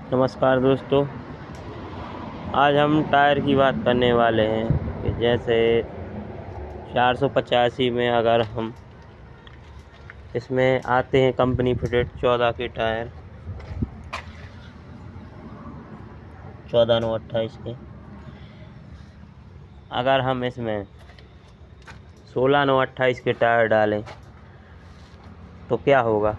नमस्कार दोस्तों। आज हम टायर की बात करने वाले हैं कि जैसे 485 में अगर हम इसमें आते हैं कंपनी फिटेड 14 के टायर, 14/9/28 के। अगर हम इसमें 16/9/28 के टायर डालें तो क्या होगा।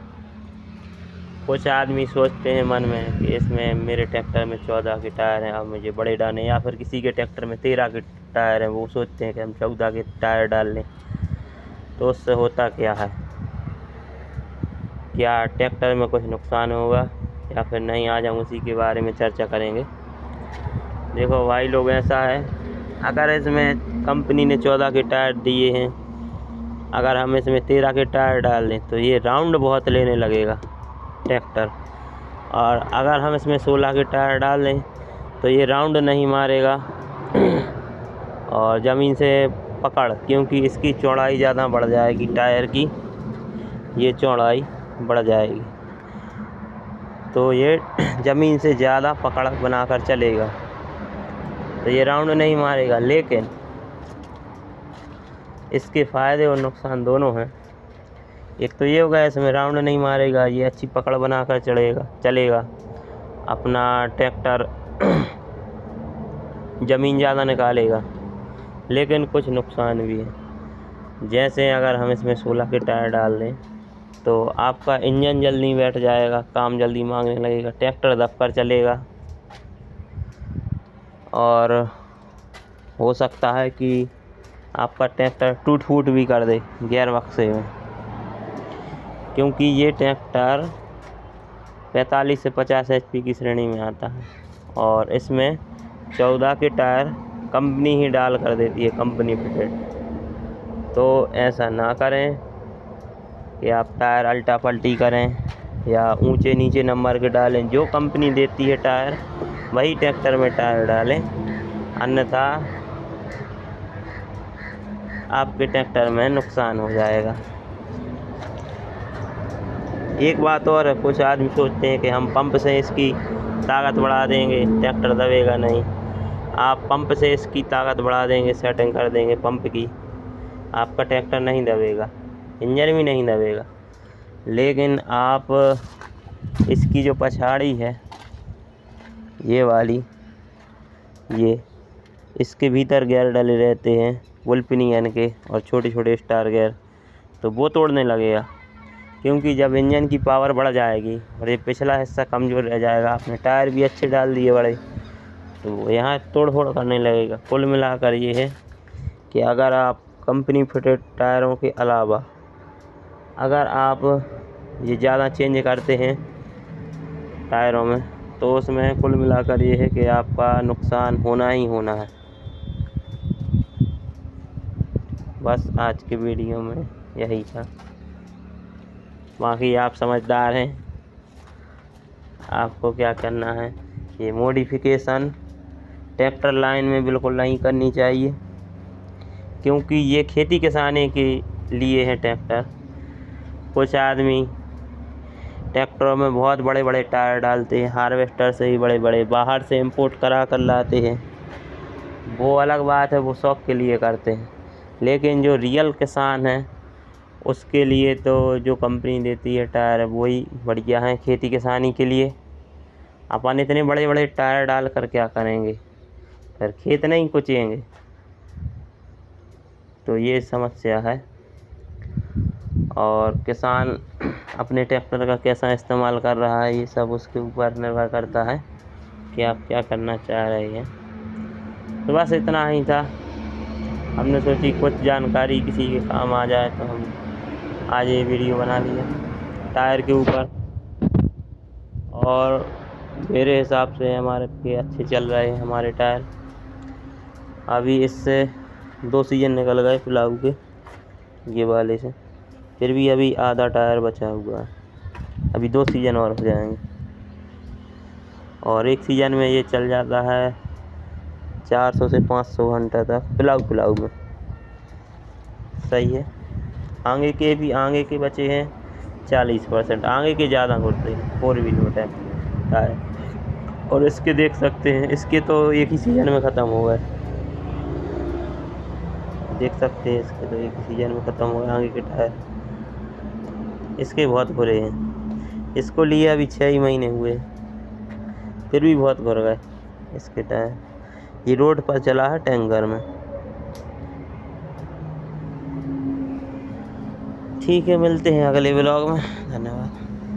कुछ आदमी सोचते हैं मन में कि इसमें मेरे ट्रैक्टर में 14 के टायर हैं, अब मुझे बड़े डालें, या फिर किसी के ट्रैक्टर में 13 के टायर हैं, वो सोचते हैं कि हम 14 के टायर डाल लें। तो उससे होता क्या है, क्या ट्रैक्टर में कुछ नुकसान होगा या फिर नहीं, आज हम उसी के बारे में चर्चा करेंगे। देखो भाई लोग, ऐसा है, अगर इसमें कंपनी ने 14 के टायर दिए हैं, अगर हम इसमें 13 के टायर डाल दें तो ये राउंड बहुत लेने लगेगा ट्रैक्टर, और अगर हम इसमें 16 के टायर डाल दें तो ये राउंड नहीं मारेगा और ज़मीन से पकड़, क्योंकि इसकी चौड़ाई ज़्यादा बढ़ जाएगी, टायर की ये चौड़ाई बढ़ जाएगी, तो ये ज़मीन से ज़्यादा पकड़ बनाकर चलेगा, तो ये राउंड नहीं मारेगा। लेकिन इसके फ़ायदे और नुकसान दोनों हैं। एक तो ये होगा, इसमें राउंड नहीं मारेगा, ये अच्छी पकड़ बनाकर चलेगा अपना ट्रैक्टर ज़मीन ज़्यादा निकालेगा। लेकिन कुछ नुकसान भी है, जैसे अगर हम इसमें 16 के टायर डाल दें तो आपका इंजन जल्दी बैठ जाएगा, काम जल्दी मांगने लगेगा, ट्रैक्टर दबकर चलेगा, और हो सकता है कि आपका ट्रैक्टर टूट फूट भी कर दे गियर बक्से में, क्योंकि ये ट्रैक्टर 45 से 50 HP की श्रेणी में आता है और इसमें 14 के टायर कंपनी ही डाल कर देती है, कंपनी फिटेड। तो ऐसा ना करें कि आप टायर अल्टा पल्टी करें या ऊंचे नीचे नंबर के डालें। जो कंपनी देती है टायर वही ट्रैक्टर में टायर डालें, अन्यथा आपके ट्रैक्टर में नुकसान हो जाएगा। एक बात और है, कुछ आदमी सोचते हैं कि हम पंप से इसकी ताकत बढ़ा देंगे, ट्रैक्टर दबेगा नहीं। आप पंप से इसकी ताकत बढ़ा देंगे, सेटिंग कर देंगे पंप की, आपका ट्रैक्टर नहीं दबेगा, इंजन भी नहीं दबेगा। लेकिन आप इसकी जो पछाड़ी है ये वाली, ये इसके भीतर गियर डले रहते हैं वोल्पिनियन के और छोटे छोटे स्टार गियर, तो वो तोड़ने लगेगा, क्योंकि जब इंजन की पावर बढ़ जाएगी और ये पिछला हिस्सा कमज़ोर रह जाएगा, आपने टायर भी अच्छे डाल दिए बड़े, तो वो यहाँ तोड़ फोड़ करने लगेगा। कुल मिलाकर ये है कि अगर आप कंपनी फिटेड टायरों के अलावा अगर आप ये ज़्यादा चेंज करते हैं टायरों में, तो उसमें कुल मिलाकर ये है कि आपका नुकसान होना ही होना है। बस आज के वीडियो में यही था, बाकी आप समझदार हैं, आपको क्या करना है, ये मॉडिफिकेशन ट्रैक्टर लाइन में बिल्कुल नहीं करनी चाहिए, क्योंकि ये खेती किसानी के लिए है ट्रैक्टर। कुछ आदमी ट्रैक्टरों में बहुत बड़े बड़े टायर डालते हैं, हार्वेस्टर से ही बड़े बड़े बाहर से इंपोर्ट करा कर लाते हैं, वो अलग बात है, वो शौक़ के लिए करते हैं। लेकिन जो रियल किसान है उसके लिए तो जो कंपनी देती है टायर वही बढ़िया है खेती किसानी के लिए। अपन इतने बड़े बड़े टायर डाल कर क्या करेंगे, फिर खेत नहीं कुचेंगे, तो ये समस्या है। और किसान अपने ट्रैक्टर का कैसा इस्तेमाल कर रहा है, ये सब उसके ऊपर निर्भर करता है कि आप क्या करना चाह रहे हैं। तो बस इतना ही था, हमने सोची कुछ जानकारी किसी के काम आ जाए, तो हम आज ये वीडियो बना लिया टायर के ऊपर। और मेरे हिसाब से हमारे पे अच्छे चल रहे हैं हमारे टायर। अभी इससे 2 सीजन निकल गए फिलहाल के ये वाले से, फिर भी अभी आधा टायर बचा हुआ है, अभी 2 सीजन और हो जाएंगे, और एक सीजन में ये चल जाता है 400 से 500 घंटा तक फिलहाल में। सही है। आगे के बचे हैं 40%, आगे के ज़्यादा होते हैं 4 व्हील टायर। और इसके देख सकते हैं, इसके तो एक ही सीज़न में ख़त्म हो गए। देख सकते हैं इसके तो एक ही सीज़न में ख़त्म हो गए आगे के टायर। इसके बहुत बुरे हैं। इसको लिए अभी 6 ही महीने हुए, फिर भी बहुत घुर गए इसके टायर। ये रोड पर चला है टैंकर में। ठीक है, मिलते हैं अगले व्लॉग में। धन्यवाद।